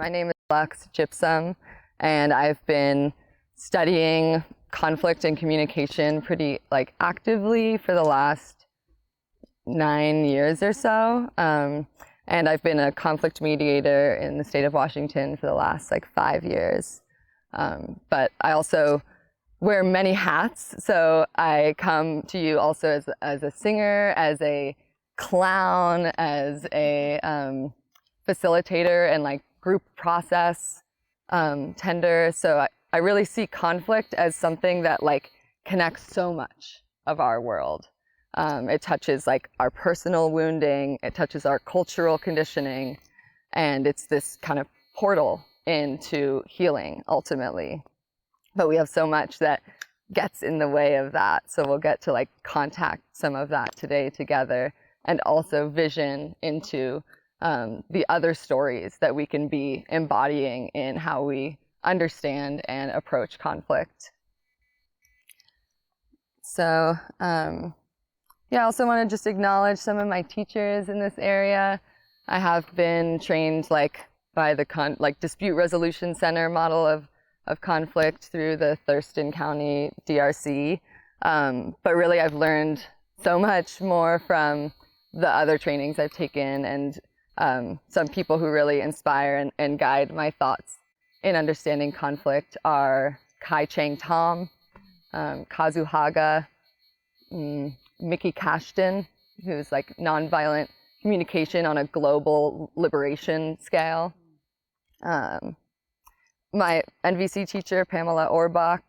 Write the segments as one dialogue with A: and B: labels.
A: My name is Lux Gypsum, and I've been studying conflict and communication pretty actively for the last 9 years or so. And I've been a conflict mediator in the state of Washington for the last 5 years. But I also wear many hats, so I come to you also as a singer, as a clown, as a facilitator and group process tender. So I really see conflict as something that connects so much of our world. It touches our personal wounding, it touches our cultural conditioning, and it's this kind of portal into healing ultimately. But we have so much that gets in the way of that. So we'll get to contact some of that today together, and also vision into the other stories that we can be embodying in how we understand and approach conflict. So yeah, I also want to just acknowledge some of my teachers in this area. I have been trained by the dispute resolution center model of conflict through the Thurston County DRC. But really I've learned so much more from the other trainings I've taken, and some people who really inspire and guide my thoughts in understanding conflict are Kai Chang Tom, Kazu Haga, Mickey Cashton, who's nonviolent communication on a global liberation scale. My NVC teacher, Pamela Orbach,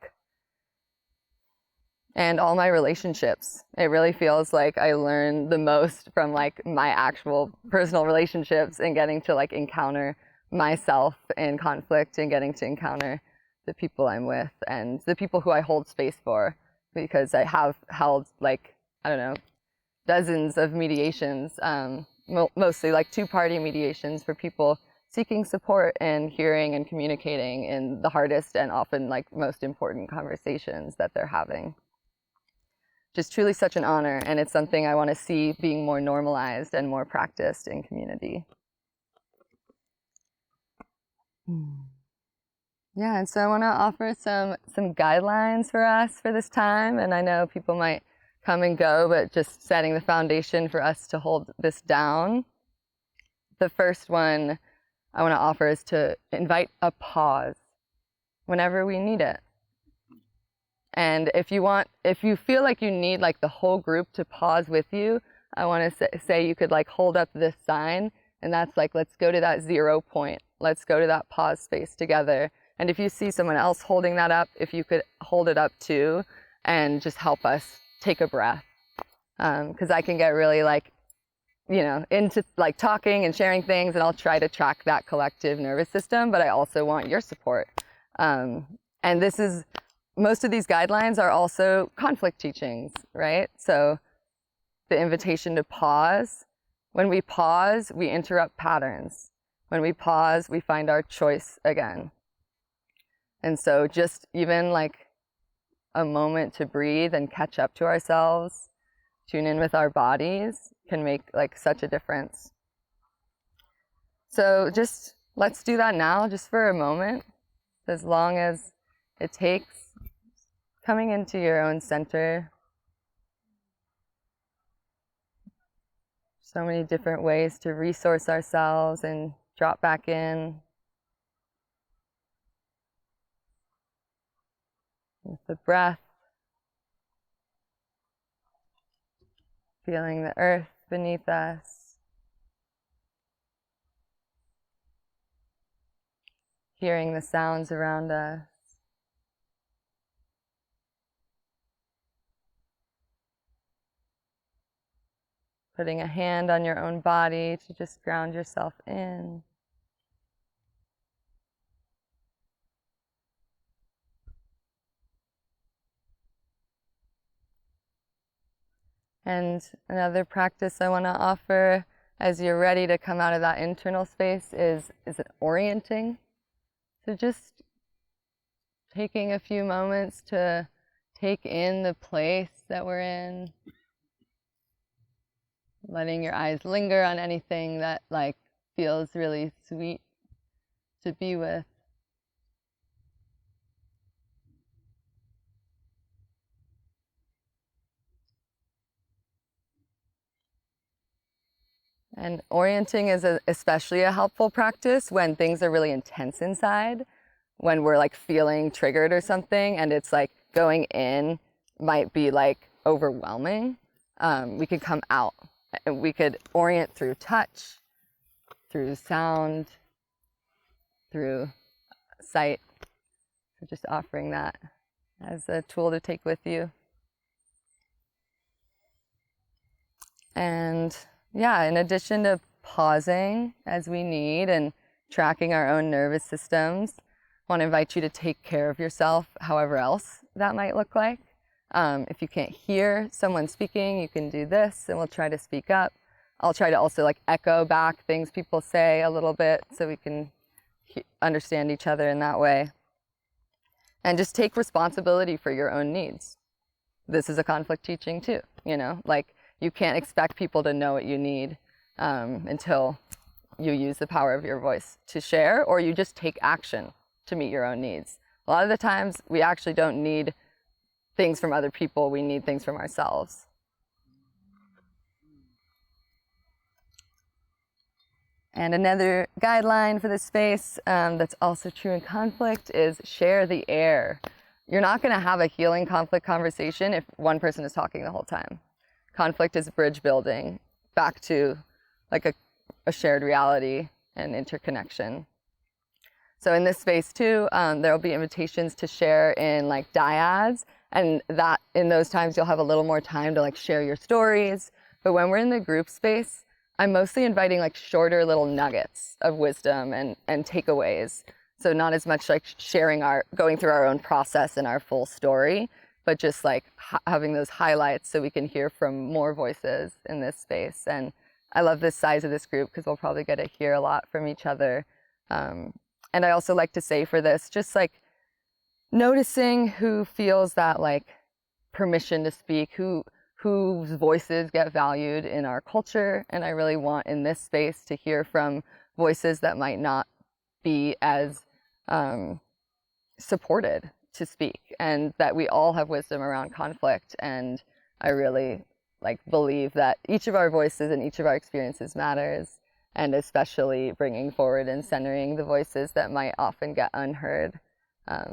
A: and all my relationships. It really feels like I learn the most from my actual personal relationships, and getting to encounter myself in conflict, and getting to encounter the people I'm with and the people who I hold space for, because I have held I don't know, dozens of mediations, mostly two-party mediations for people seeking support and hearing and communicating in the hardest and often most important conversations that they're having. Just truly such an honor, and it's something I want to see being more normalized and more practiced in community. Yeah, and so I want to offer some guidelines for us for this time, and I know people might come and go, but just setting the foundation for us to hold this down. The first one I want to offer is to invite a pause whenever we need it. And if you feel like you need the whole group to pause with you, I want to say you could hold up this sign, and that's let's go to that 0 point. Let's go to that pause space together. And if you see someone else holding that up, if you could hold it up too, and just help us take a breath. Because I can get really into talking and sharing things, and I'll try to track that collective nervous system, but I also want your support. And most of these guidelines are also conflict teachings, right? So the invitation to pause. When we pause, we interrupt patterns. When we pause, we find our choice again. And so just even a moment to breathe and catch up to ourselves, tune in with our bodies, can make such a difference. So just let's do that now, just for a moment, as long as it takes. Coming into your own center. So many different ways to resource ourselves and drop back in. With the breath. Feeling the earth beneath us. Hearing the sounds around us. Putting a hand on your own body to just ground yourself in. And another practice I want to offer as you're ready to come out of that internal space is it orienting. So just taking a few moments to take in the place that we're in. Letting your eyes linger on anything that feels really sweet to be with. And orienting is especially a helpful practice when things are really intense inside, when we're like feeling triggered or something, and it's like going in might be like overwhelming. We could come out, and we could orient through touch, through sound, through sight. So just offering that as a tool to take with you. And yeah, in addition to pausing as we need and tracking our own nervous systems, I want to invite you to take care of yourself however else that might look like. If you can't hear someone speaking, you can do this, and we'll try to speak up. I'll try to also like echo back things people say a little bit so we can understand each other in that way. And just take responsibility for your own needs. This is a conflict teaching too, you know, like you can't expect people to know what you need until you use the power of your voice to share, or you just take action to meet your own needs. A lot of the times we actually don't need things from other people, we need things from ourselves. And another guideline for this space that's also true in conflict is share the air. You're not going to have a healing conflict conversation if one person is talking the whole time. Conflict is bridge building back to like a shared reality and interconnection. So in this space too, there will be invitations to share in like dyads, and that in those times you'll have a little more time to like share your stories. But when we're in the group space, I'm mostly inviting like shorter little nuggets of wisdom and takeaways. So not as much like sharing going through our own process and our full story, but just like having those highlights so we can hear from more voices in this space. And I love this size of this group because we'll probably get to hear a lot from each other. And I also like to say for this, just like noticing who feels that like permission to speak, whose voices get valued in our culture. And I really want in this space to hear from voices that might not be as supported to speak, and that we all have wisdom around conflict. And I really like believe that each of our voices and each of our experiences matters, and especially bringing forward and centering the voices that might often get unheard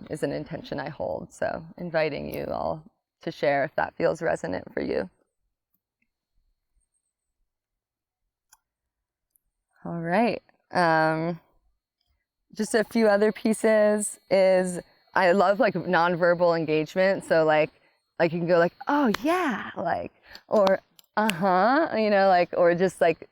A: is an intention I hold. So inviting you all to share if that feels resonant for you. All right. Just a few other pieces is I love like nonverbal engagement. So like you can go like, oh yeah, like, or you know, like, or just like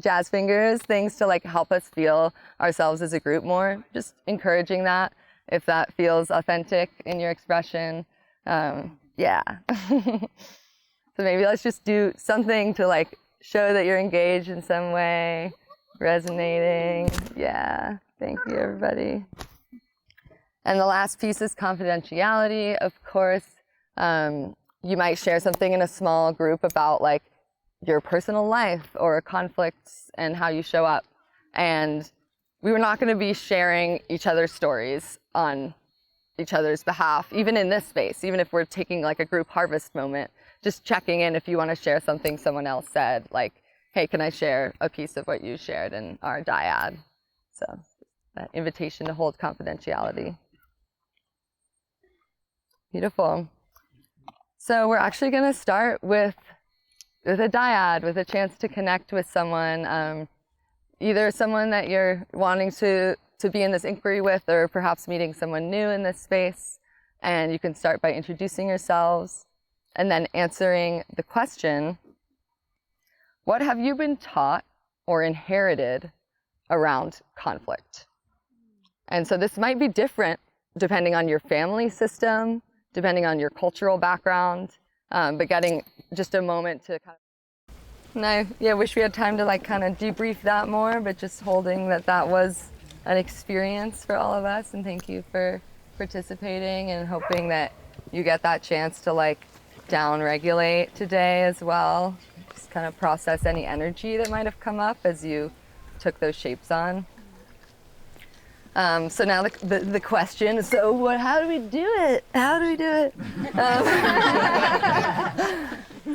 A: jazz fingers, things to like help us feel ourselves as a group more. Just encouraging that if that feels authentic in your expression. Yeah. So maybe let's just do something to like show that you're engaged in some way, resonating. Yeah. Thank you, everybody. And the last piece is confidentiality. Of course, you might share something in a small group about like your personal life or conflicts and how you show up. And we were not going to be sharing each other's stories on each other's behalf, even in this space, even if we're taking like a group harvest moment, just checking in if you want to share something someone else said, like, hey, can I share a piece of what you shared in our dyad? So that invitation to hold confidentiality. Beautiful. So we're actually going to start with a dyad, with a chance to connect with someone, either someone that you're wanting to be in this inquiry with, or perhaps meeting someone new in this space. And you can start by introducing yourselves and then answering the question, what have you been taught or inherited around conflict? And so this might be different depending on your family system, depending on your cultural background, but getting just a moment to kind of, and I wish we had time to like kind of debrief that more, but just holding that was an experience for all of us, and thank you for participating, and hoping that you get that chance to like down-regulate today as well. Just kind of process any energy that might have come up as you took those shapes on. So now the question is, so how do we do it? How do we do it?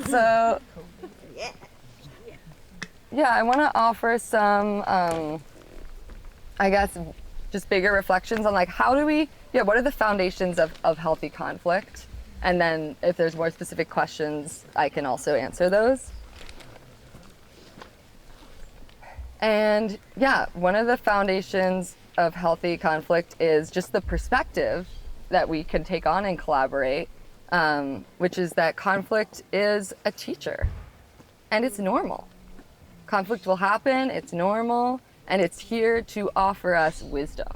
A: So yeah, I want to offer some, I guess, just bigger reflections on like how do we, what are the foundations of healthy conflict? And then if there's more specific questions, I can also answer those. And yeah, one of the foundations of healthy conflict is just the perspective that we can take on and collaborate, which is that conflict is a teacher and it's normal. Conflict will happen, it's normal, and it's here to offer us wisdom.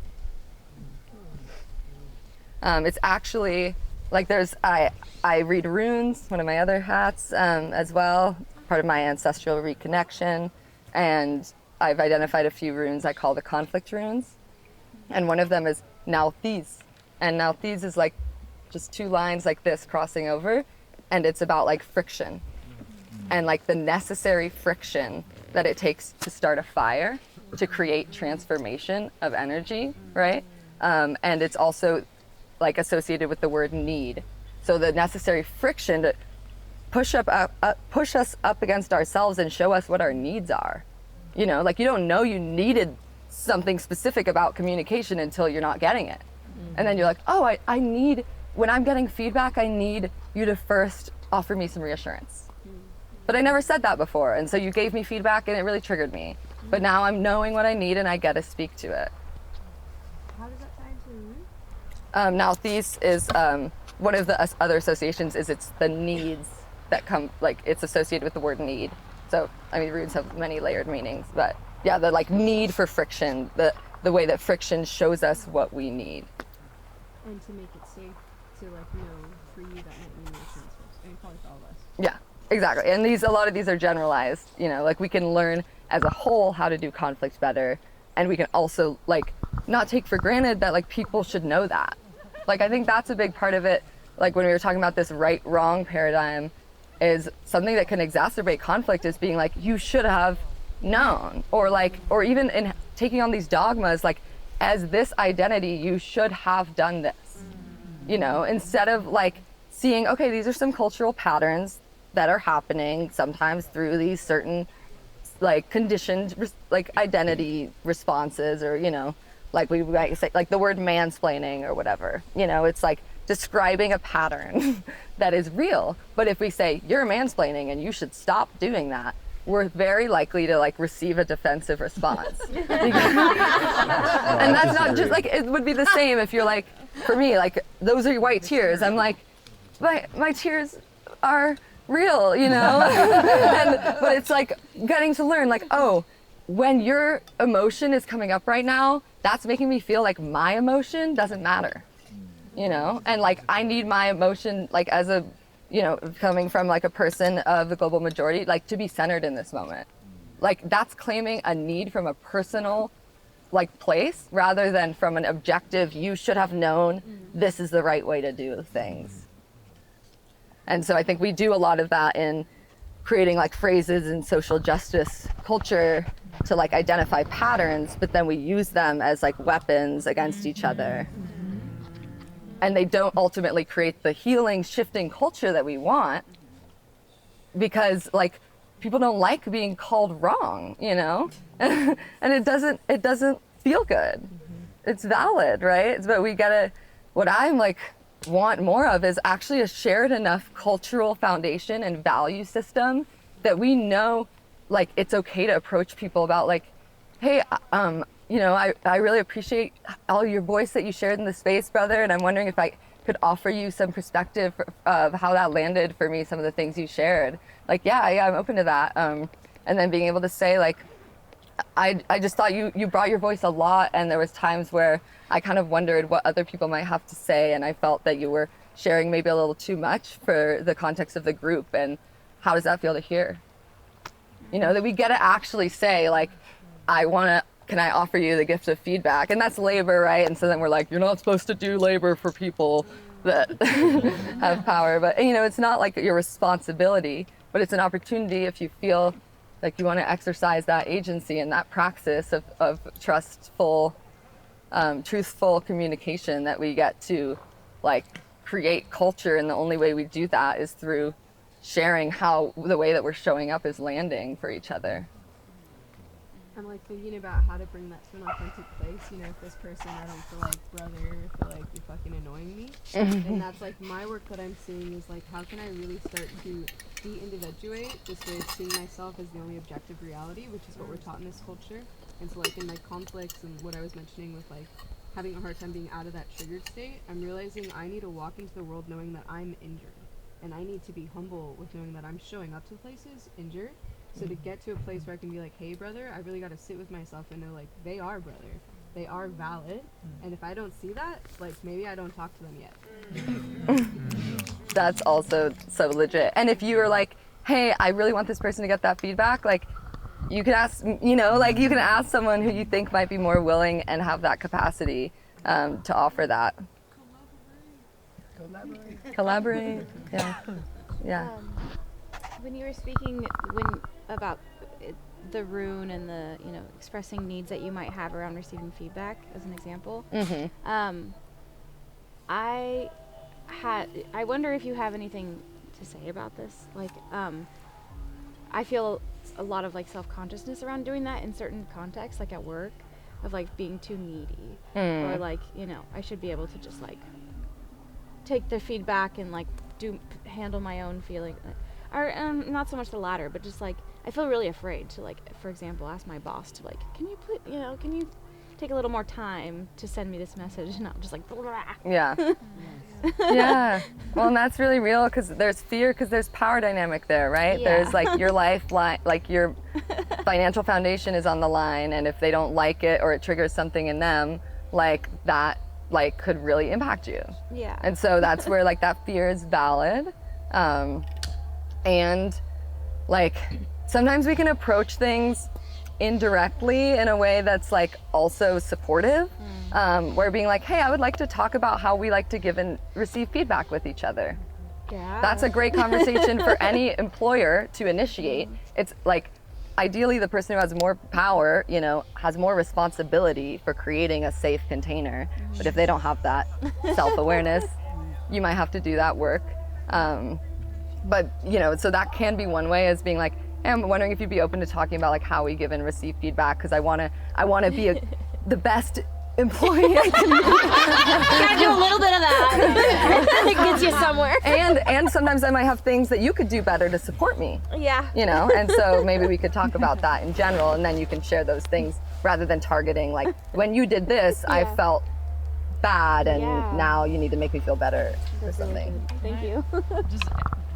A: It's actually, like I read runes, one of my other hats as well, part of my ancestral reconnection, and I've identified a few runes I call the conflict runes. And one of them is Nauthiz. And Nauthiz is like just two lines like this crossing over, and it's about like friction and like the necessary friction that it takes to start a fire, to create transformation of energy, right? And it's also like associated with the word need. So the necessary friction to push us up against ourselves and show us what our needs are. You know, like you don't know you needed something specific about communication until you're not getting it. Mm-hmm. And then you're like, oh, I need, when I'm getting feedback, I need you to first offer me some reassurance. Mm-hmm. But I never said that before. And so you gave me feedback and it really triggered me. Mm-hmm. But now I'm knowing what I need and I get to speak to it.
B: How does that tie into
A: Now, Nauthiz is one of the other associations is it's the needs that come, like it's associated with the word need. So, I mean, runes have many layered meanings, but yeah, the like need for friction, the way that friction shows us what we need.
B: And to make it safe to like know for you that might mean reassurance first. I mean, probably for all of us.
A: Yeah, exactly. And a lot of these are generalized, you know, like we can learn as a whole how to do conflict better. And we can also like not take for granted that like people should know that. Like, I think that's a big part of it. Like when we were talking about this right-wrong paradigm, is something that can exacerbate conflict is being like, you should have known, or even in taking on these dogmas, like as this identity, you should have done this, you know, instead of like seeing, okay, these are some cultural patterns that are happening sometimes through these certain like conditioned like identity responses, or, you know, like we might say like the word mansplaining or whatever, you know, it's like describing a pattern that is real. But if we say you're mansplaining and you should stop doing that, we're very likely to like receive a defensive response. And that's not just like, it would be the same if you're like, for me, like those are white tears. I'm like, my tears are real, you know? But it's like getting to learn like, oh, when your emotion is coming up right now, that's making me feel like my emotion doesn't matter. You know, and like I need my emotion, like as a, you know, coming from like a person of the global majority, like to be centered in this moment. Like that's claiming a need from a personal like place rather than from an objective, you should have known this is the right way to do things. And so I think we do a lot of that in creating like phrases in social justice culture to like identify patterns, but then we use them as like weapons against each other. And they don't ultimately create the healing, shifting culture that we want, because like people don't like being called wrong, you know, and it doesn't feel good. It's valid, right? But we gotta, what I'm like want more of is actually a shared enough cultural foundation and value system that we know like it's okay to approach people about like, hey, you know, I really appreciate all your voice that you shared in the space, brother. And I'm wondering if I could offer you some perspective of how that landed for me, some of the things you shared. Like, yeah, I'm open to that. And then being able to say like, I just thought you brought your voice a lot. And there was times where I kind of wondered what other people might have to say. And I felt that you were sharing maybe a little too much for the context of the group. And how does that feel to hear? You know, that we get to actually say like, can I offer you the gift of feedback? And that's labor, right? And so then we're like, you're not supposed to do labor for people that have power. But, you know, it's not like your responsibility, but it's an opportunity if you feel like you want to exercise that agency and that praxis of trustful truthful communication that we get to like create culture, and the only way we do that is through sharing how the way that we're showing up is landing for each other.
B: I'm like thinking about how to bring that to an authentic place. You know, if this person I don't feel like brother, I feel like you're fucking annoying me. And that's like my work that I'm seeing is like, how can I really start to de-individuate this way of seeing myself as the only objective reality, which is what we're taught in this culture. And so like in my conflicts and what I was mentioning with like having a hard time being out of that triggered state, I'm realizing I need to walk into the world knowing that I'm injured. And I need to be humble with knowing that I'm showing up to places injured. So to get to a place where I can be like, hey brother, I really got to sit with myself and know like they are brother, they are valid, and if I don't see that, like maybe I don't talk to them yet.
A: That's also so legit. And if you were like, hey, I really want this person to get that feedback, like you could ask, you know, like you can ask someone who you think might be more willing and have that capacity to offer that. Collaborate. Yeah. Yeah.
C: When you were speaking about the rune and the expressing needs that you might have around receiving feedback as an example, I wonder if you have anything to say about this. Like, I feel a lot of like self-consciousness around doing that in certain contexts, like at work, of like being too needy, or like I should be able to just like take the feedback and like handle my own feeling. Or not so much the latter, but just like I feel really afraid to like, for example, ask my boss to like, can you take a little more time to send me this message, and not just like blah.
A: Yeah. Yeah. Well, and that's really real because there's fear, because there's power dynamic there, right?
C: Yeah.
A: There's like your lifeline, like your financial foundation is on the line, and if they don't like it or it triggers something in them, like that like could really impact you.
C: Yeah.
A: And so that's where like that fear is valid. And like sometimes we can approach things indirectly in a way that's like also supportive, where being like, hey, I would like to talk about how we like to give and receive feedback with each other.
C: Yeah.
A: That's a great conversation for any employer to initiate. It's like ideally the person who has more power, has more responsibility for creating a safe container. But if they don't have that self-awareness, you might have to do that work. But so that can be one way, as being like, hey, I'm wondering if you'd be open to talking about like how we give and receive feedback, because I want to be the best employee I can be.
C: Gotta do a little bit of that. It gets you somewhere.
A: And sometimes I might have things that you could do better to support me.
C: Yeah.
A: And so maybe we could talk about that in general, and then you can share those things rather than targeting like, when you did this, I felt bad, and now you need to make me feel better or something.
C: Thank you.
D: Just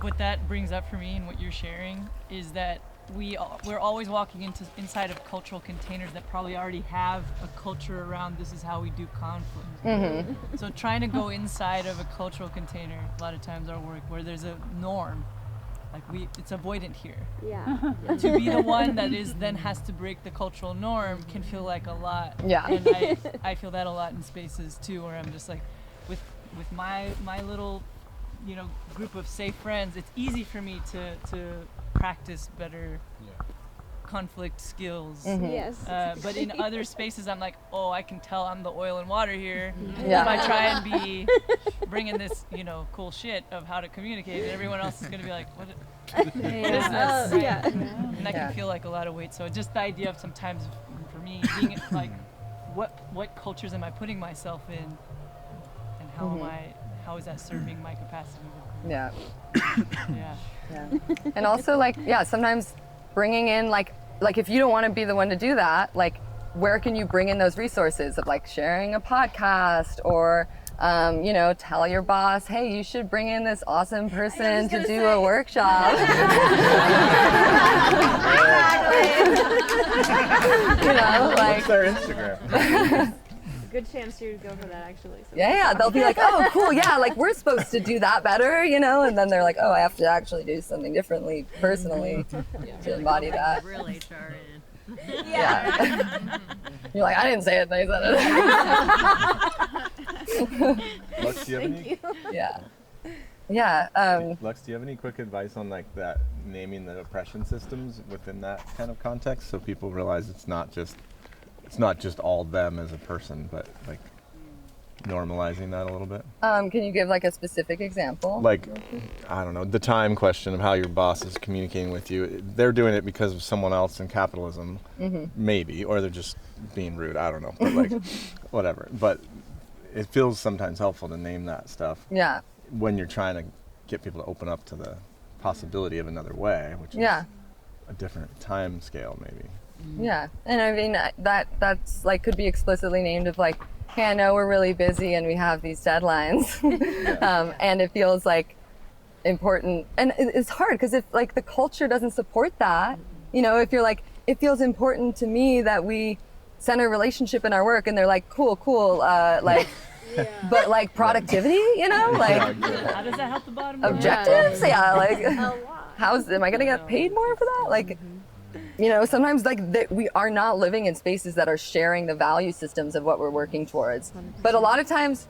D: what that brings up for me and what you're sharing is that we're always walking inside of cultural containers that probably already have a culture around this is how we do conflict. So trying to go inside of a cultural container, a lot of times our work where there's a norm, like it's avoidant here.
C: Yeah.
D: To be the one that then has to break the cultural norm can feel like a lot.
A: Yeah.
D: And I feel that a lot in spaces too, where I'm just like, with my little group of safe friends, it's easy for me to practice better conflict skills.
C: Yes.
D: But in other spaces, I'm like, oh, I can tell I'm the oil and water here.
A: Yeah.
D: If I try and be bringing this, cool shit of how to communicate, and everyone else is going to be like, what is this? Right?
C: Yeah.
D: And that can feel like a lot of weight. So just the idea of sometimes, for me, being like, what cultures am I putting myself in, and how is that serving my capacity?
A: Yeah.
D: Yeah.
A: And also sometimes bringing in like if you don't want to be the one to do that, like where can you bring in those resources of like sharing a podcast, or tell your boss, hey, you should bring in this awesome person to do a workshop.
E: What's their Instagram?
B: Good chance you would go for that, actually. So
A: Yeah, they'll be like, oh, cool, yeah, like we're supposed to do that better, and then they're like, oh, I have to actually do something differently personally to embody that.
F: Real HR in.
A: Yeah. You're like, I didn't say it, they said it.
E: Lux, do you have any?
A: Yeah. Yeah.
E: Lux, do you have any quick advice on like that, naming the oppression systems within that kind of context, so people realize it's not just it's not just all them as a person, but like normalizing that a little bit.
A: Can you give like a specific example?
E: Like, I don't know, the time question of how your boss is communicating with you. They're doing it because of someone else in capitalism, maybe, or they're just being rude. I don't know, but like, whatever. But it feels sometimes helpful to name that stuff.
A: Yeah.
E: When you're trying to get people to open up to the possibility of another way, which is a different time scale, maybe.
A: Yeah, and I mean that's like could be explicitly named of like, hey, I know we're really busy and we have these deadlines, and it feels like important, and it's hard because if like the culture doesn't support that, you know, if you're like, it feels important to me that we center relationship in our work, and they're like, cool, like. But like productivity, you know, like
D: How does that help the bottom line?
A: objectives, like am I gonna get paid more for that? Like, you know, sometimes like we are not living in spaces that are sharing the value systems of what we're working towards. 100%. But a lot of times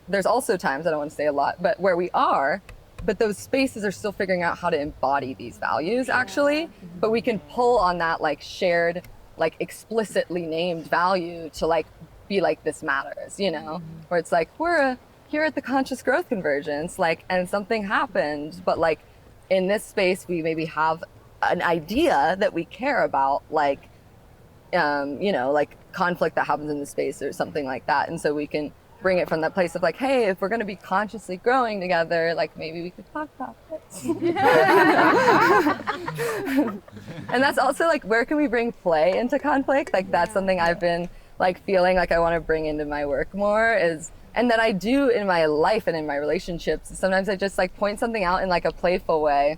A: there's also times, I don't want to say a lot, but where we are, but those spaces are still figuring out how to embody these values actually. But we can pull on that like shared, like explicitly named value to like be like, this matters, you know, where it's like, we're here at the conscious growth convergence, like, and something happened, but like in this space, we maybe have an idea that we care about, like, you know, like conflict that happens in the space or something like that. And so we can bring it from that place of like, hey, if we're going to be consciously growing together, like maybe we could talk about this. And that's also like, where can we bring play into conflict? Like that's something I've been like feeling like I want to bring into my work more is, and that I do in my life and in my relationships. Sometimes I just like point something out in like a playful way.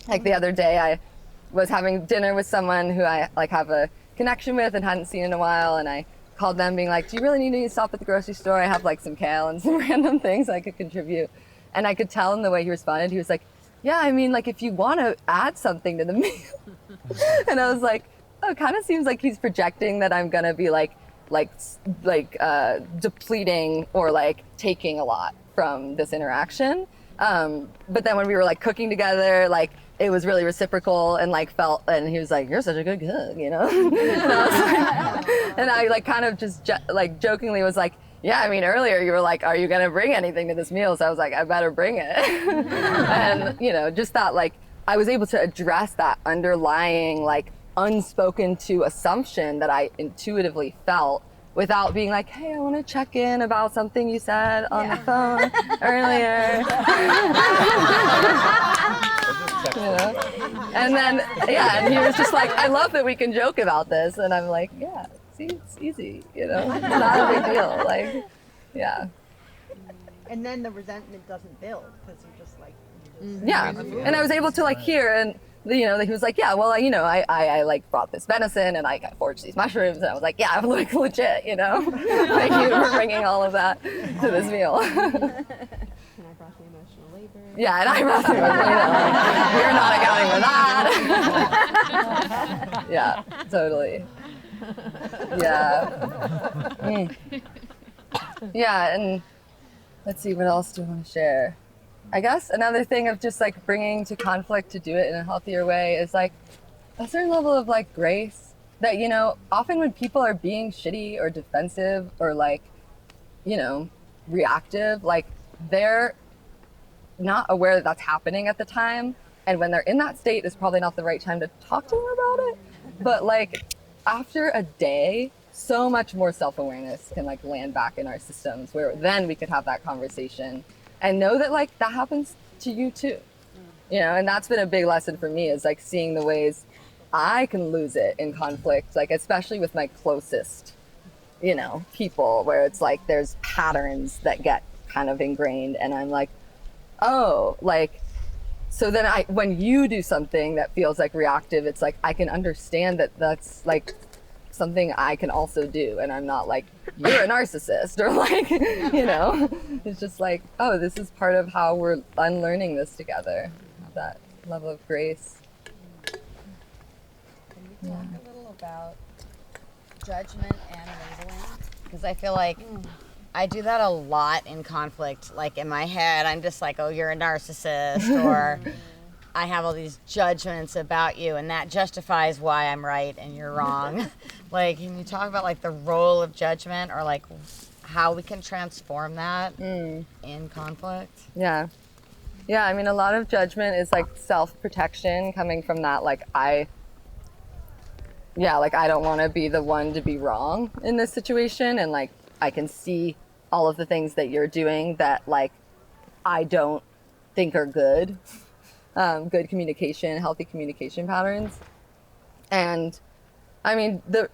A: Like the other day I was having dinner with someone who I like have a connection with and hadn't seen in a while, and I called them being like, do you really need me to stop at the grocery store? I have like some kale and some random things I could contribute. And I could tell in the way he responded, he was like, yeah, I mean, like if you want to add something to the meal. And I was like, oh, it kind of seems like he's projecting that I'm gonna be like depleting or like taking a lot from this interaction. But then when we were like cooking together, like it was really reciprocal and like felt, and he was like, you're such a good cook, you know? And I like kind of just like jokingly was like, yeah, I mean, earlier you were like, are you gonna bring anything to this meal? So I was like, I better bring it. And you know, just that like, I was able to address that underlying like unspoken to assumption that I intuitively felt without being like, hey, I want to check in about something you said on the phone earlier. You know? And then, and he was just like, I love that we can joke about this. And I'm like, yeah, see, it's easy, you know, it's not a big deal. Like, yeah.
F: And then the resentment doesn't build because you're just like,
A: and I was able to like hear, and you know, he was like, yeah, well, you know, I like brought this venison and I forged these mushrooms, and I was like, yeah, I'm like legit, you know. Thank you for bringing all of that to this meal.
B: And I brought the emotional labor.
A: Yeah, and I brought the emotional, you know, like, we're not accounting for that. Yeah, totally. Yeah. Yeah, and let's see, what else do I want to share? I guess another thing of just like bringing to conflict to do it in a healthier way is like a certain level of like grace that, you know, often when people are being shitty or defensive or like, you know, reactive, like they're not aware that that's happening at the time. And when they're in that state, it's probably not the right time to talk to them about it. But like after a day, so much more self-awareness can like land back in our systems where then we could have that conversation. And know that like that happens to you too, you know, and that's been a big lesson for me is like seeing the ways I can lose it in conflict, like especially with my closest, you know, people where it's like there's patterns that get kind of ingrained and I'm like, oh, like, so then when you do something that feels like reactive, it's like, I can understand that that's like something I can also do, and I'm not like, you're a narcissist or like, you know, it's just like, oh, this is part of how we're unlearning this together, that level of grace.
G: Can we talk a little about judgment and labeling? Because I feel like I do that a lot in conflict. Like in my head, I'm just like, oh, you're a narcissist, or I have all these judgments about you, and that justifies why I'm right and you're wrong. Like, can you talk about like the role of judgment, or like how we can transform that in conflict?
A: Yeah. Yeah, I mean, a lot of judgment is like self-protection coming from that, like, I don't want to be the one to be wrong in this situation. And like, I can see all of the things that you're doing that like, I don't think are good. Good communication, healthy communication patterns. And I mean, the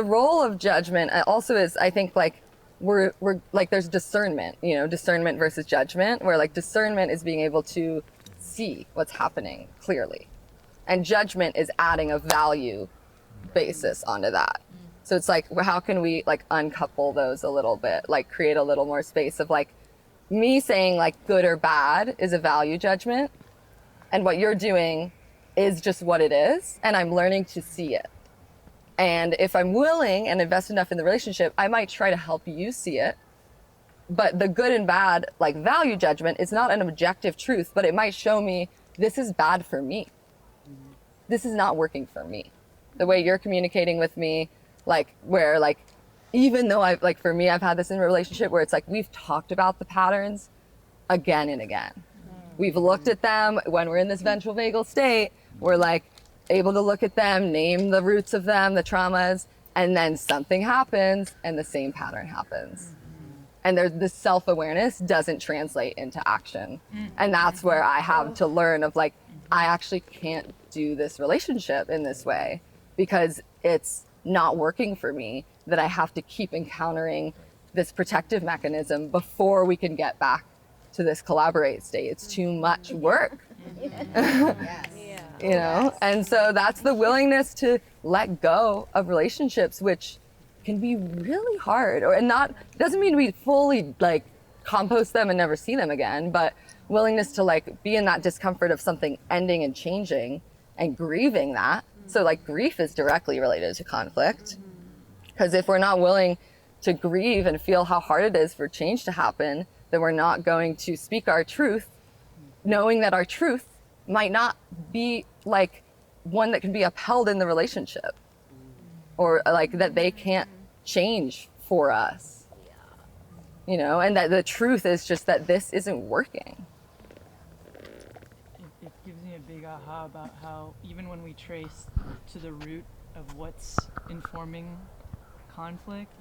A: role of judgment also is, I think, like, we're like, there's discernment, discernment versus judgment, where like discernment is being able to see what's happening clearly. And judgment is adding a value basis onto that. So it's like, how can we like uncouple those a little bit, like create a little more space of like, me saying like good or bad is a value judgment, and what you're doing is just what it is, and I'm learning to see it. And if I'm willing and invest enough in the relationship, I might try to help you see it. But the good and bad, like value judgment, is not an objective truth, but it might show me this is bad for me. This is not working for me. The way you're communicating with me, like where like, even though I've like, for me, I've had this in a relationship where it's like, we've talked about the patterns again and again. We've looked at them when we're in this ventral vagal state. We're like able to look at them, name the roots of them, the traumas, and then something happens and the same pattern happens. And there's this self-awareness doesn't translate into action. And that's where I have to learn of like, I actually can't do this relationship in this way because it's not working for me, that I have to keep encountering this protective mechanism before we can get back to this collaborate state. It's too much work. And so that's the willingness to let go of relationships, which can be really hard, and not, doesn't mean we fully like compost them and never see them again, but willingness to like be in that discomfort of something ending and changing and grieving that. So like grief is directly related to conflict, because if we're not willing to grieve and feel how hard it is for change to happen, then we're not going to speak our truth, knowing that our truth might not be like one that can be upheld in the relationship, or like that they can't change for us, and that the truth is just that this isn't working.
D: It gives me a big aha about how even when we trace to the root of what's informing conflict,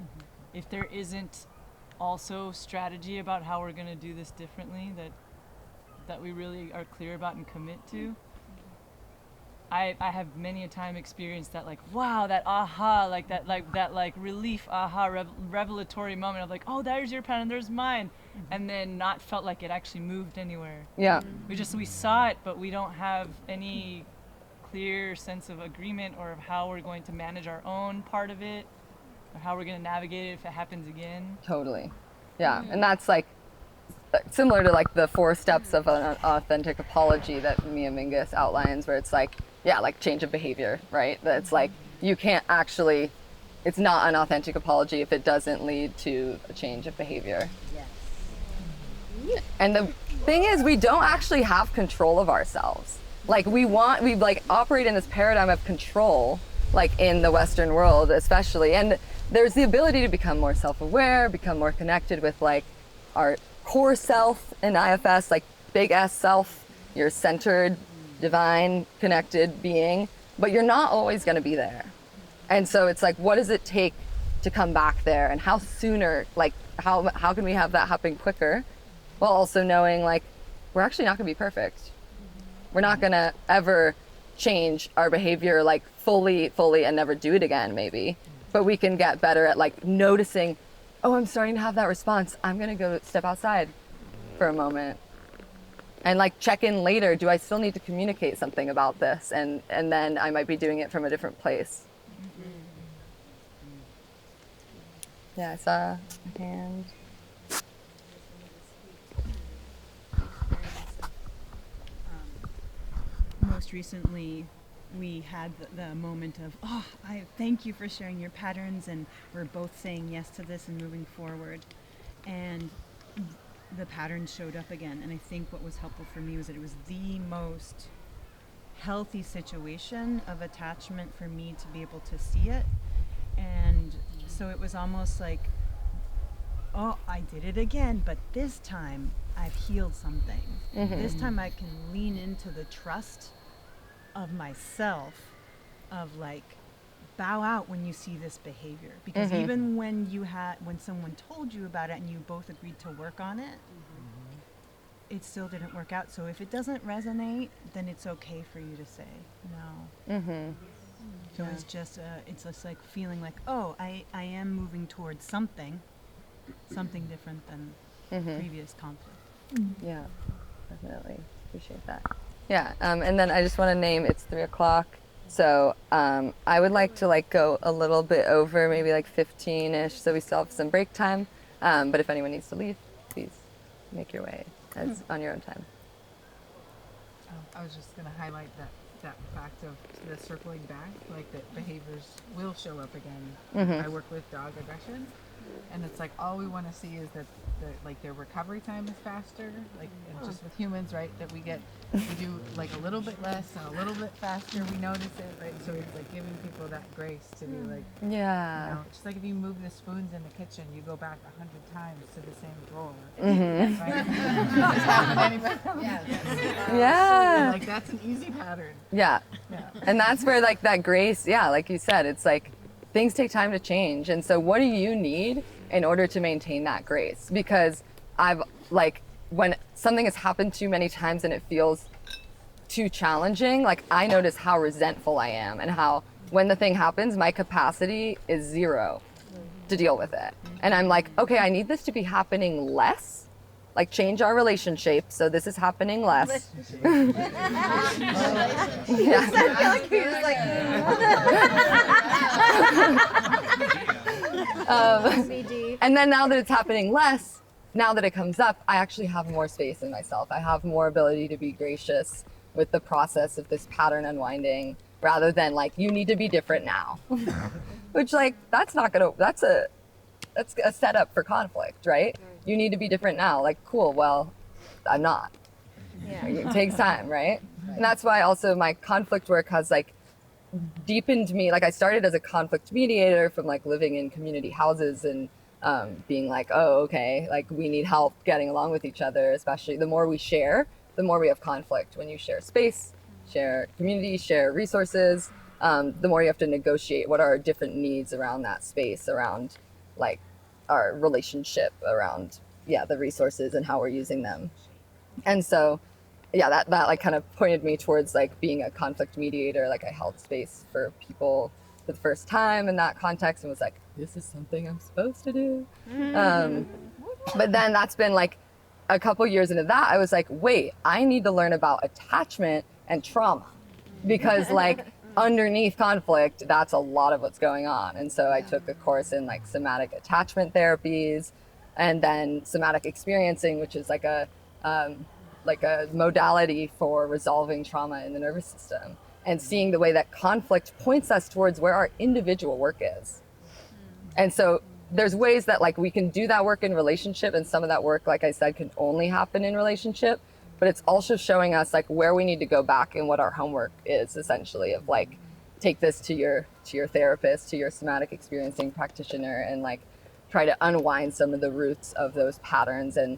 D: if there isn't also strategy about how we're going to do this differently that we really are clear about and commit to, I have many a time experienced that, like, wow, that aha, like that relief aha, revelatory moment of like, oh, there's your pattern, there's mine, and then not felt like it actually moved anywhere.
A: Yeah.
D: We saw it, but we don't have any clear sense of agreement or of how we're going to manage our own part of it, or how we're going to navigate it if it happens again.
A: Totally. Yeah. And that's like similar to like the 4 steps of an authentic apology that Mia Mingus outlines, where it's like, yeah, like change of behavior, right? That's like, you can't actually, it's not an authentic apology if it doesn't lead to a change of behavior. Yes. And the thing is, we don't actually have control of ourselves. Like we like operate in this paradigm of control, like in the Western world especially. And there's the ability to become more self-aware, become more connected with like our core self in IFS, like big S self, your centered, divine, connected being, but you're not always going to be there. And so it's like, what does it take to come back there, and how sooner, like how can we have that happen quicker, while also knowing like we're actually not going to be perfect. We're not going to ever change our behavior like fully and never do it again maybe, but we can get better at like noticing, oh, I'm starting to have that response, I'm going to go step outside for a moment and like check in later. Do I still need to communicate something about this? And then I might be doing it from a different place. Yeah, I saw a hand.
H: Most recently, we had the moment of, oh, I thank you for sharing your patterns, and we're both saying yes to this and moving forward. And the patterns showed up again, and I think what was helpful for me was that it was the most healthy situation of attachment for me to be able to see it. And so it was almost like, oh, I did it again, but this time I've healed something. This time I can lean into the trust of myself, of like, bow out when you see this behavior, because even when someone told you about it and you both agreed to work on it, it still didn't work out. So if it doesn't resonate, then it's okay for you to say no. So it's just like feeling like, oh, I am moving towards something different than previous conflict.
A: Yeah, definitely appreciate that. Yeah, and then I just want to name, it's 3:00. So I would like to like go a little bit over, maybe like 15-ish, so we still have some break time. But if anyone needs to leave, please make your way on your own time.
I: I was just going to highlight that fact of the circling back, like that behaviors will show up again. I work with dog aggression, and it's like all we want to see is that their recovery time is faster, like and just with humans, right, that we do like a little bit less and a little bit faster, we notice it, right? So it's like giving people that grace to be like,
A: yeah,
I: you know, just like if you move the spoons in the kitchen, you go back 100 times to the same drawer, right?
A: Yeah,
I: like that's an easy pattern.
A: Yeah, and that's where like that grace, yeah, like you said, it's like things take time to change, and so what do you need in order to maintain that grace? Because I've like, when something has happened too many times and it feels too challenging, like I notice how resentful I am, and how when the thing happens, my capacity is 0 to deal with it. And I'm like, okay, I need this to be happening less, like change our relationship so this is happening less. And then now that it's happening less, now that it comes up, I actually have more space in myself. I have more ability to be gracious with the process of this pattern unwinding, rather than like, you need to be different now. Which like, that's a setup for conflict, right? You need to be different now. Like, cool, well, I'm not. Yeah. It takes time, right? And that's why also my conflict work has like deepened me. Like I started as a conflict mediator from like living in community houses and being like, oh, okay, like we need help getting along with each other, especially the more we share, the more we have conflict. When you share space, share community, share resources, the more you have to negotiate what are our different needs around that space, around like our relationship, around, the resources and how we're using them. And so, that like kind of pointed me towards like being a conflict mediator. Like I held space for people for the first time in that context and was like, this is something I'm supposed to do. But then that's been like a couple years into that, I was like, wait, I need to learn about attachment and trauma, because like underneath conflict, that's a lot of what's going on. And so I took a course in like somatic attachment therapies, and then somatic experiencing, which is like a modality for resolving trauma in the nervous system, and seeing the way that conflict points us towards where our individual work is. And so there's ways that like we can do that work in relationship, and some of that work, like I said, can only happen in relationship, but it's also showing us like where we need to go back and what our homework is, essentially, of like, take this to your therapist, to your somatic experiencing practitioner, and like try to unwind some of the roots of those patterns and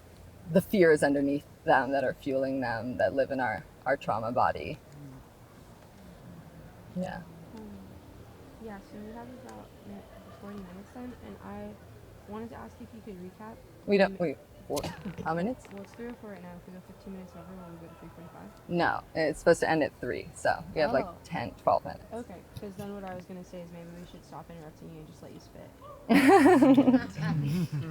A: the fears underneath them that are fueling them, that live in our trauma body. Yeah.
B: Yeah, so we have about 40 minutes then, and I wanted to ask if you could recap.
A: How minutes?
B: Well, it's 3:04 right now. If we go 15 minutes over, will we go to 3:45?
A: No, it's supposed to end at 3, so we have like 10, 12 minutes.
B: Okay, because then what I was going to say is maybe we should stop interrupting you and just let you spit.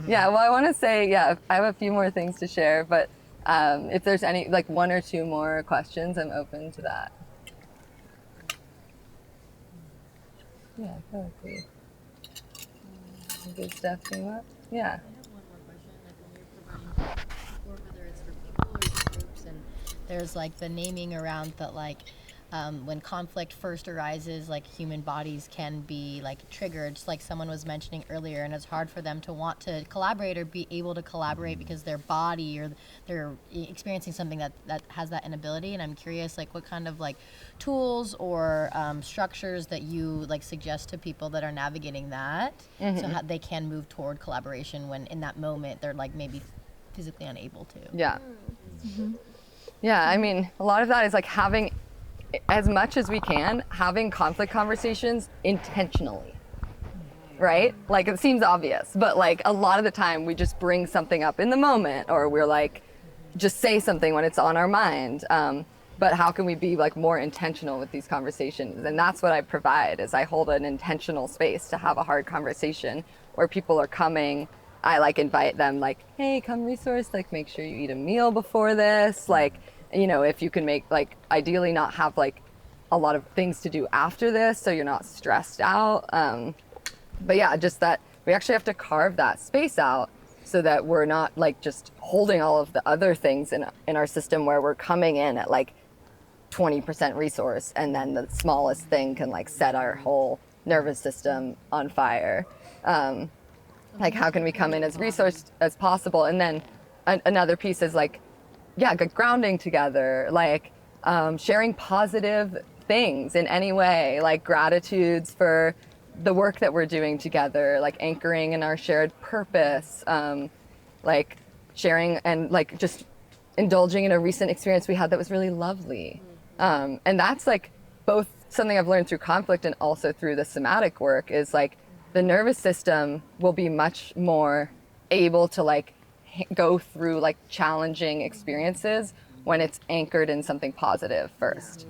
A: Yeah, well, I want to say, I have a few more things to share, but if there's any, like 1 or 2 more questions, I'm open to that. Yeah, I feel like we good stuff came up. Yeah.
J: I have one more question. Like when you're providing support, whether it's for people or just groups, and there's like the naming around that, like
K: when conflict first arises, like human bodies can be like triggered, just like someone was mentioning earlier, and it's hard for them to want to collaborate or be able to collaborate because their body or they're experiencing something that has that inability. And I'm curious, like, what kind of like tools or structures that you like suggest to people that are navigating that, so how they can move toward collaboration when in that moment they're like maybe physically unable to.
A: Yeah. Yeah, I mean, a lot of that is like having, as much as we can, having conflict conversations intentionally, right? Like, it seems obvious, but like a lot of the time we just bring something up in the moment, or we're like, just say something when it's on our mind. But how can we be like more intentional with these conversations? And that's what I provide, is I hold an intentional space to have a hard conversation where people are coming. I like invite them like, hey, come resource, like make sure you eat a meal before this. Like, you know, if you can make like, ideally not have like a lot of things to do after this, so you're not stressed out. But yeah, just that we actually have to carve that space out so that we're not like just holding all of the other things in our system where we're coming in at like 20% resource, and then the smallest thing can like set our whole nervous system on fire. Like, how can we come in as resourced as possible? And then another piece is like, yeah, grounding together, like sharing positive things in any way, like gratitudes for the work that we're doing together, like anchoring in our shared purpose, like sharing and like just indulging in a recent experience we had that was really lovely. And that's like both something I've learned through conflict and also through the somatic work, is like the nervous system will be much more able to like go through like challenging experiences when it's anchored in something positive first.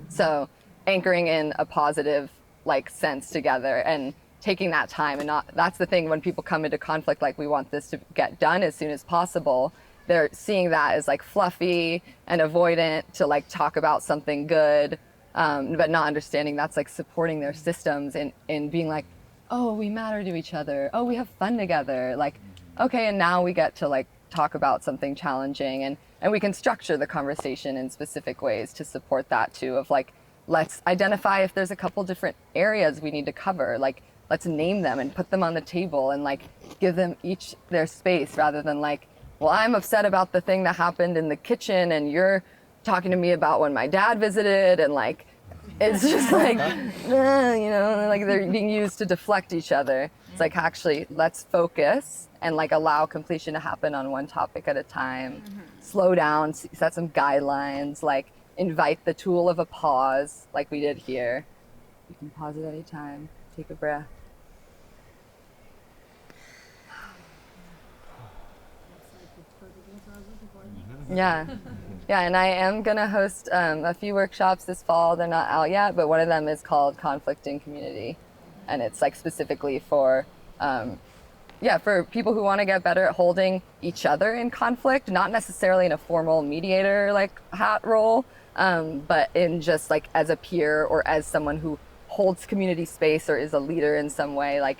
A: So anchoring in a positive like sense together and taking that time, and not, that's the thing when people come into conflict, like we want this to get done as soon as possible. They're seeing that as like fluffy and avoidant to like talk about something good, but not understanding that's like supporting their systems in being like, oh, we matter to each other. Oh, we have fun together. Like, okay, and now we get to like talk about something challenging, and we can structure the conversation in specific ways to support that too, of like, let's identify if there's a couple different areas we need to cover. Like, let's name them and put them on the table and like give them each their space, rather than like, well, I'm upset about the thing that happened in the kitchen and you're talking to me about when my dad visited, and like, it's just like, you know, like they're being used to deflect each other. It's like, actually, let's focus and like allow completion to happen on one topic at a time. Slow down, set some guidelines, like invite the tool of a pause, like we did here. You can pause at any time, take a breath. Yeah. Yeah, and I am going to host a few workshops this fall. They're not out yet, but one of them is called Conflict in Community. And it's like specifically for, for people who want to get better at holding each other in conflict, not necessarily in a formal mediator like hat role, but in just like as a peer or as someone who holds community space or is a leader in some way. Like,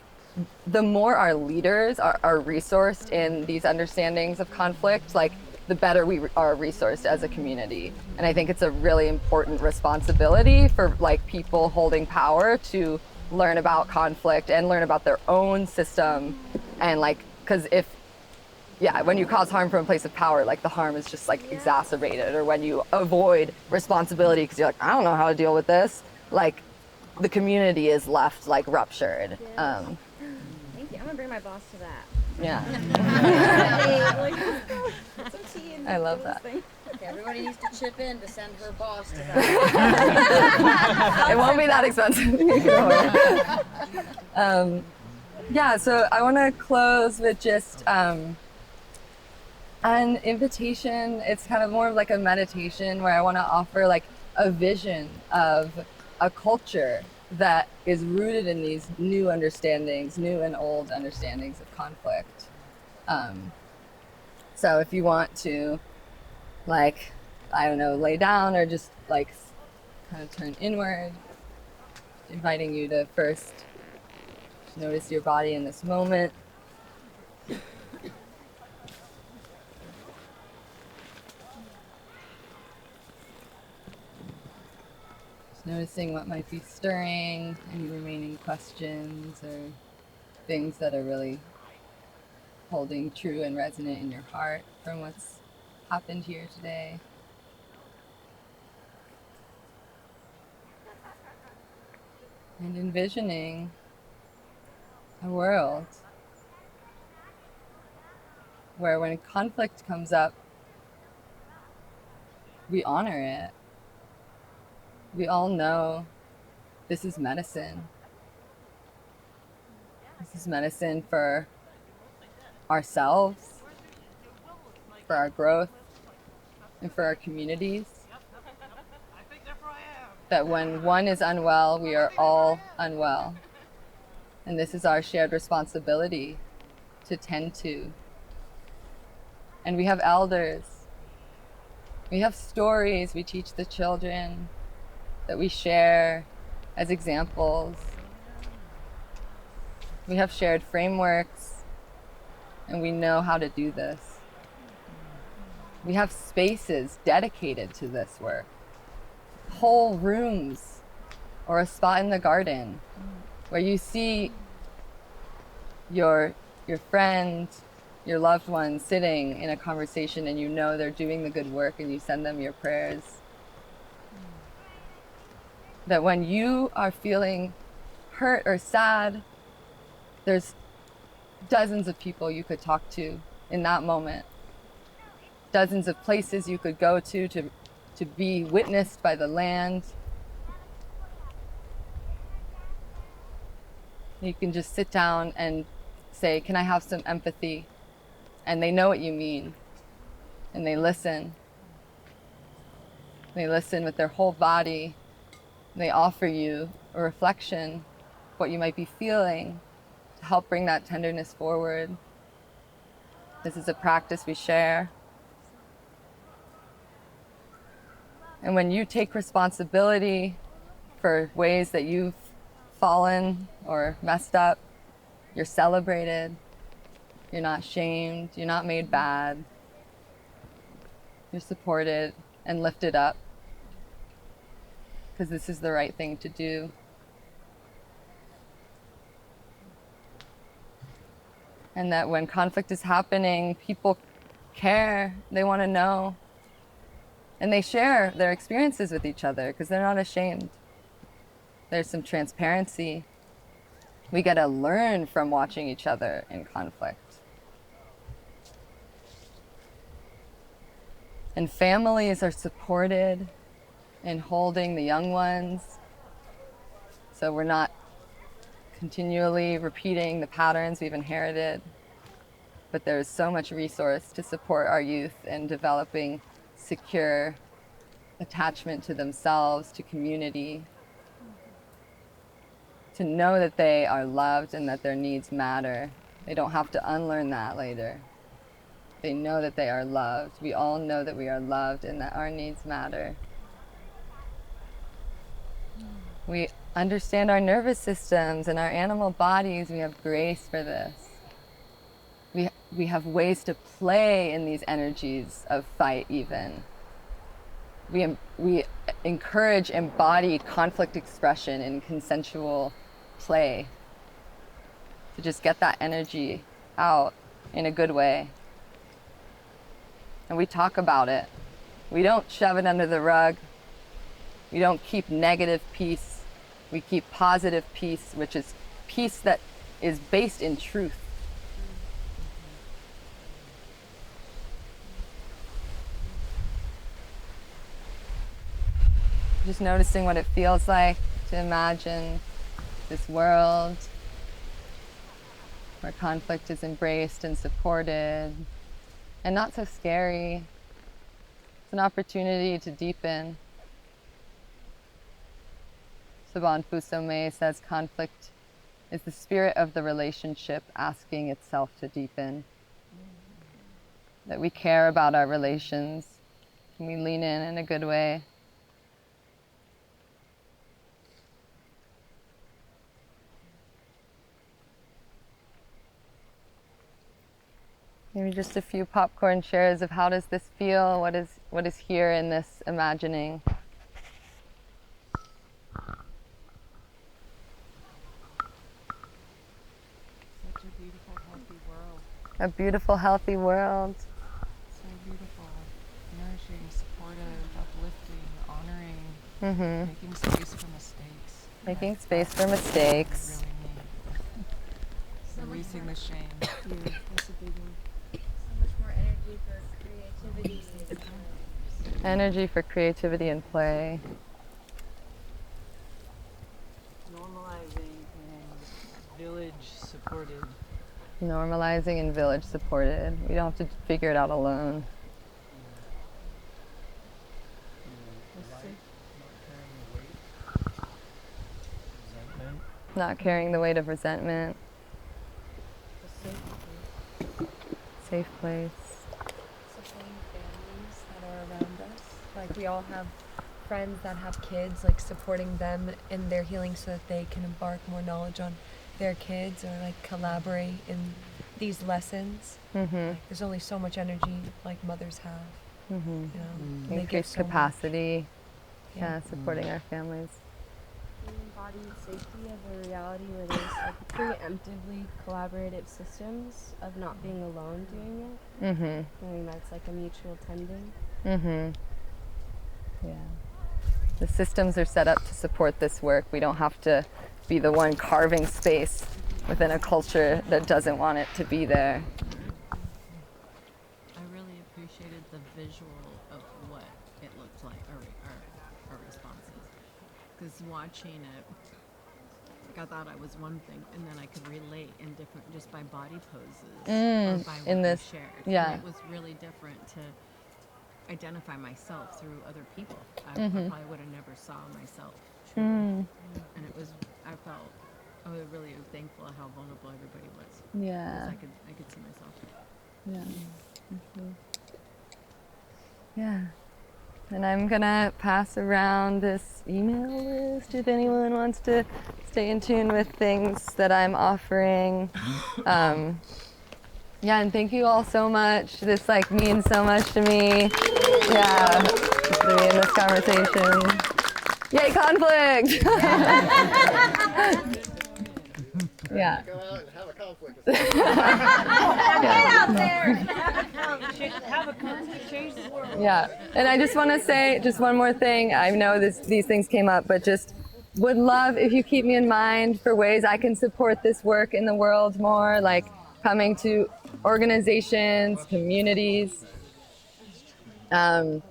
A: the more our leaders are resourced in these understandings of conflict, like the better we are resourced as a community. And I think it's a really important responsibility for like people holding power to learn about conflict and learn about their own system. And like, because when you cause harm from a place of power, like the harm is just like exacerbated. Or when you avoid responsibility because you're like, I don't know how to deal with this, like the community is left like ruptured.
C: Thank you. I'm gonna bring my boss to that.
A: Yeah. I love that.
G: Okay, everybody needs to chip in to send her boss to that.
A: It won't be that expensive. So I want to close with just an invitation. It's kind of more of like a meditation where I want to offer like a vision of a culture that is rooted in these new understandings, new and old understandings of conflict. So if you want to, like, I don't know, lay down or just like kind of turn inward, inviting you to first notice your body in this moment. noticing what might be stirring, any remaining questions or things that are really holding true and resonant in your heart from what's happened here today. And envisioning a world where when conflict comes up, we honor it. We all know this is medicine. This is medicine for ourselves, for our growth, and for our communities. That when one is unwell, we are all unwell. And this is our shared responsibility to tend to. And we have elders. We have stories we teach the children that we share as examples. We have shared frameworks, and we know how to do this. We have spaces dedicated to this work. Whole rooms or a spot in the garden where you see your friend, your loved one sitting in a conversation and you know they're doing the good work and you send them your prayers. That when you are feeling hurt or sad, there's dozens of people you could talk to in that moment. Dozens of places you could go to be witnessed by the land. You can just sit down and say, can I have some empathy? And they know what you mean. And they listen. They listen with their whole body. They offer you a reflection, what you might be feeling, to help bring that tenderness forward. This is a practice we share. And when you take responsibility for ways that you've fallen or messed up, you're celebrated, you're not shamed, you're not made bad, you're supported and lifted up, because this is the right thing to do. And that when conflict is happening, people care, they want to know, and they share their experiences with each other because they're not ashamed. There's some transparency. We get to learn from watching each other in conflict. And families are supported in holding the young ones, so we're not continually repeating the patterns we've inherited. But there's so much resource to support our youth in developing secure attachment to themselves, to community, to know that they are loved and that their needs matter. They don't have to unlearn that later. They know that they are loved. We all know that we are loved and that our needs matter. We understand our nervous systems and our animal bodies. We have grace for this. We have ways to play in these energies of fight even. We encourage embodied conflict expression in consensual play to just get that energy out in a good way. And we talk about it. We don't shove it under the rug. We don't keep negative peace. We keep positive peace, which is peace that is based in truth. Just noticing what it feels like to imagine this world where conflict is embraced and supported and not so scary. It's an opportunity to deepen. Saban Fusome says conflict is the spirit of the relationship asking itself to deepen. That we care about our relations. Can we lean in a good way? Maybe just a few popcorn shares of how does this feel? What is here in this imagining? A beautiful, healthy world.
I: So beautiful, nourishing, supportive, uplifting, honoring,
A: Mm-hmm.
I: making space for mistakes.
A: Making space for mistakes.
I: Really need. Releasing the shame.
B: That's a big one.
J: So much more energy for creativity.
A: Energy for creativity and play.
D: Normalizing and village supported.
A: Normalizing and village supported. We don't have to figure it out alone. Not carrying the weight of resentment. Safe place.
B: Supporting families that are around us. Like we all have friends that have kids, like supporting them in their healing so that they can embark more knowledge on their kids or like collaborate in these lessons.
A: Mm-hmm.
B: Like, there's only so much energy like mothers have.
A: Mm-hmm.
B: You know, and they give
A: Increased
B: so much.
A: capacity.
B: Yeah.
A: Yeah, supporting our families.
L: The embodied safety of a reality where there's like preemptively collaborative systems of not being alone doing it.
A: Mm-hmm.
L: Knowing that's like a mutual tending.
A: Mm-hmm. Yeah. The systems are set up to support this work. We don't have to be the one carving space within a culture that doesn't want it to be there.
M: I really appreciated the visual of what it looked like, our responses. Because watching it, like I thought I was one thing, and then I could relate in different, just by body poses, or by what
A: in this,
M: we shared.
A: yeah.
M: And it was really different to identify myself through other people. I probably would have never saw myself truly. And it was, I was really thankful how vulnerable everybody was.
A: Yeah.
M: Because I could see myself.
A: Yeah. Mm-hmm. Yeah. And I'm gonna pass around this email list if anyone wants to stay in tune with things that I'm offering. Yeah, and thank you all so much. This like means so much to me. Yeah, to be in this conversation. Yay, conflict! Yeah.
N: Go out and have a conflict.
A: Get
J: out there!
D: Have a conflict, change the world.
A: Yeah, and I just want to say just one more thing. I know these things came up, but just would love if you keep me in mind for ways I can support this work in the world more, like coming to organizations, communities. And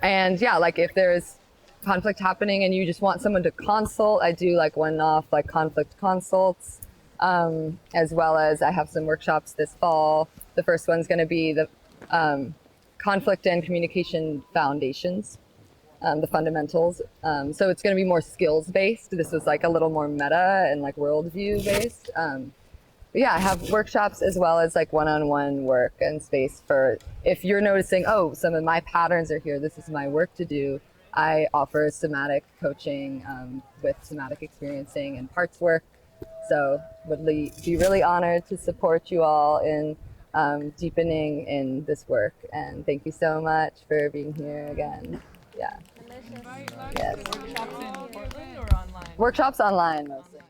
A: yeah, like if there's conflict happening and you just want someone to consult, I do like one-off like conflict consults, as well as I have some workshops this fall. The first one's going to be the conflict and communication foundations, the fundamentals. So it's going to be more skills based. This was like a little more meta and like worldview based. But yeah, I have workshops as well as like one-on-one work and space for if you're noticing, oh, some of my patterns are here, this is my work to do. I offer somatic coaching with somatic experiencing and parts work. So would be really honored to support you all in deepening in this work. And thank you so much for being here again. Yeah. Yes.
D: Workshops in Portland or online?
A: Workshops online mostly.